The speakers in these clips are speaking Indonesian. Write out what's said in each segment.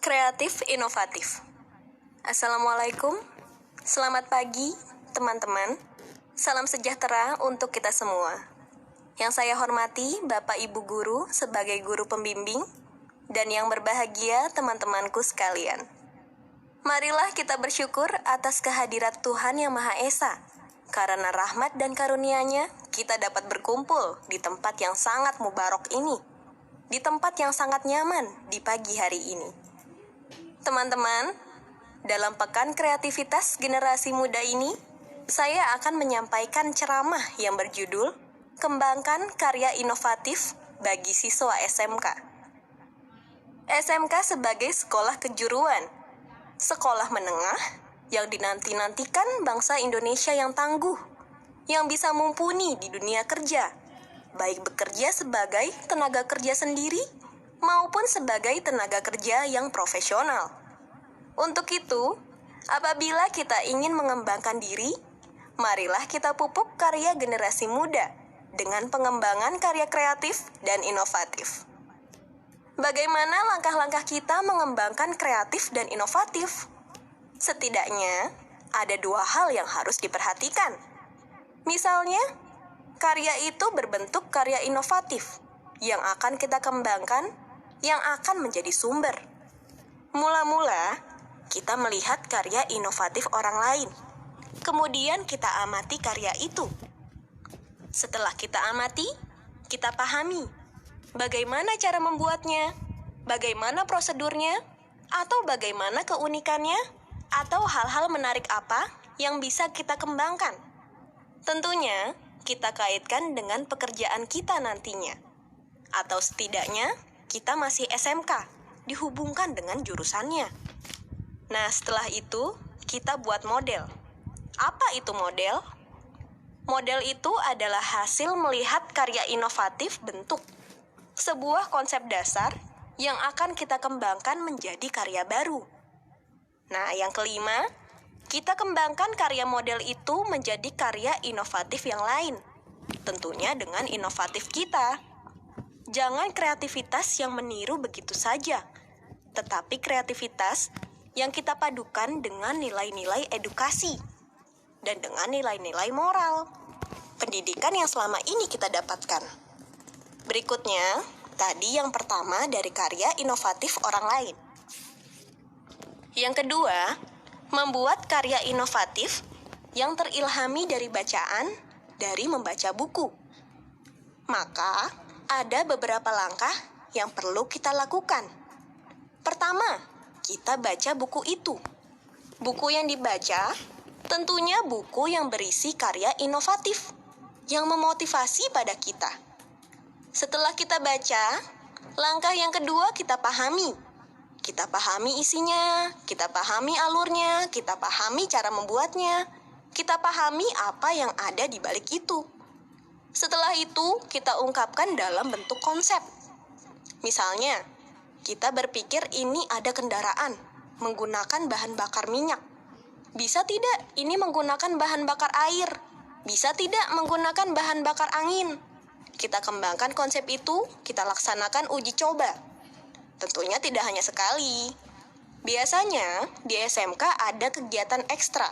Kreatif inovatif. Assalamualaikum, selamat pagi teman-teman. Salam sejahtera untuk kita semua. Yang saya hormati Bapak Ibu Guru sebagai guru pembimbing, dan yang berbahagia teman-temanku sekalian. Marilah kita bersyukur atas kehadirat Tuhan Yang Maha Esa. Karena rahmat dan karunia-Nya, kita dapat berkumpul di tempat yang sangat mubarok ini, di tempat yang sangat nyaman di pagi hari ini. Teman-teman, dalam Pekan Kreativitas Generasi Muda ini, saya akan menyampaikan ceramah yang berjudul Kembangkan Karya Inovatif bagi Siswa SMK. SMK sebagai sekolah kejuruan, sekolah menengah yang dinanti-nantikan bangsa Indonesia yang tangguh, yang bisa mumpuni di dunia kerja, baik bekerja sebagai tenaga kerja sendiri maupun sebagai tenaga kerja yang profesional. Untuk itu, apabila kita ingin mengembangkan diri, marilah kita pupuk karya generasi muda dengan pengembangan karya kreatif dan inovatif. Bagaimana langkah-langkah kita mengembangkan kreatif dan inovatif? Setidaknya, ada 2 hal yang harus diperhatikan. Misalnya, karya itu berbentuk karya inovatif yang akan kita kembangkan, yang akan menjadi sumber. Mula-mula, kita melihat karya inovatif orang lain. Kemudian kita amati karya itu. Setelah kita amati, kita pahami bagaimana cara membuatnya, bagaimana prosedurnya, atau bagaimana keunikannya, atau hal-hal menarik apa yang bisa kita kembangkan. Tentunya, kita kaitkan dengan pekerjaan kita nantinya. Atau setidaknya, kita masih SMK, dihubungkan dengan jurusannya. Nah, setelah itu, kita buat model. Apa itu model? Model itu adalah hasil melihat karya inovatif bentuk. Sebuah konsep dasar yang akan kita kembangkan menjadi karya baru. Nah, yang kelima, kita kembangkan karya model itu menjadi karya inovatif yang lain. Tentunya dengan inovatif kita. Jangan kreativitas yang meniru begitu saja, tetapi kreativitas yang kita padukan dengan nilai-nilai edukasi dan dengan nilai-nilai moral, pendidikan yang selama ini kita dapatkan. Berikutnya, tadi yang pertama dari karya inovatif orang lain. Yang kedua, membuat karya inovatif yang terilhami dari bacaan, dari membaca buku. Maka, ada beberapa langkah yang perlu kita lakukan. Pertama, kita baca buku itu. Buku yang dibaca tentunya buku yang berisi karya inovatif yang memotivasi pada kita. Setelah kita baca, langkah yang kedua kita pahami. Kita pahami isinya, kita pahami alurnya, kita pahami cara membuatnya, kita pahami apa yang ada di balik itu. Setelah itu, kita ungkapkan dalam bentuk konsep. Misalnya, kita berpikir ini ada kendaraan menggunakan bahan bakar minyak. Bisa tidak ini menggunakan bahan bakar air? Bisa tidak menggunakan bahan bakar angin? Kita kembangkan konsep itu, kita laksanakan uji coba. Tentunya tidak hanya sekali. Biasanya di SMK ada kegiatan ekstra.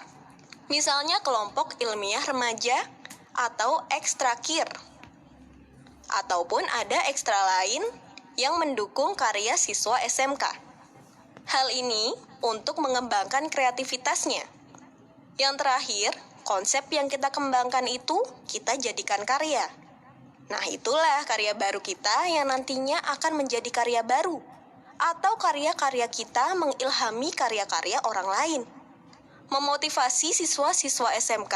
Misalnya kelompok ilmiah remaja atau ekstrakir. Ataupun ada ekstra lain yang mendukung karya siswa SMK. Hal ini untuk mengembangkan kreativitasnya. Yang terakhir, konsep yang kita kembangkan itu kita jadikan karya. Nah, itulah karya baru kita yang nantinya akan menjadi karya baru. Atau karya-karya kita mengilhami karya-karya orang lain. Memotivasi siswa-siswa SMK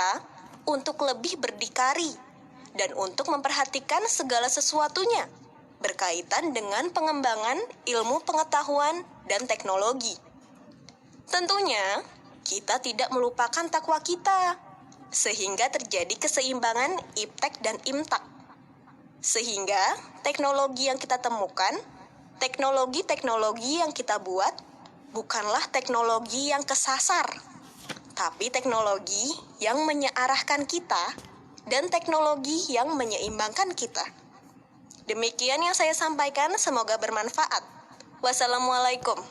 untuk lebih berdikari dan untuk memperhatikan segala sesuatunya berkaitan dengan pengembangan ilmu pengetahuan dan teknologi. Tentunya, kita tidak melupakan takwa kita, sehingga terjadi keseimbangan iptek dan imtak. Sehingga teknologi yang kita temukan, teknologi-teknologi yang kita buat, bukanlah teknologi yang kesasar, tapi teknologi yang menyearahkan kita dan teknologi yang menyeimbangkan kita. Demikian yang saya sampaikan, semoga bermanfaat. Wassalamualaikum.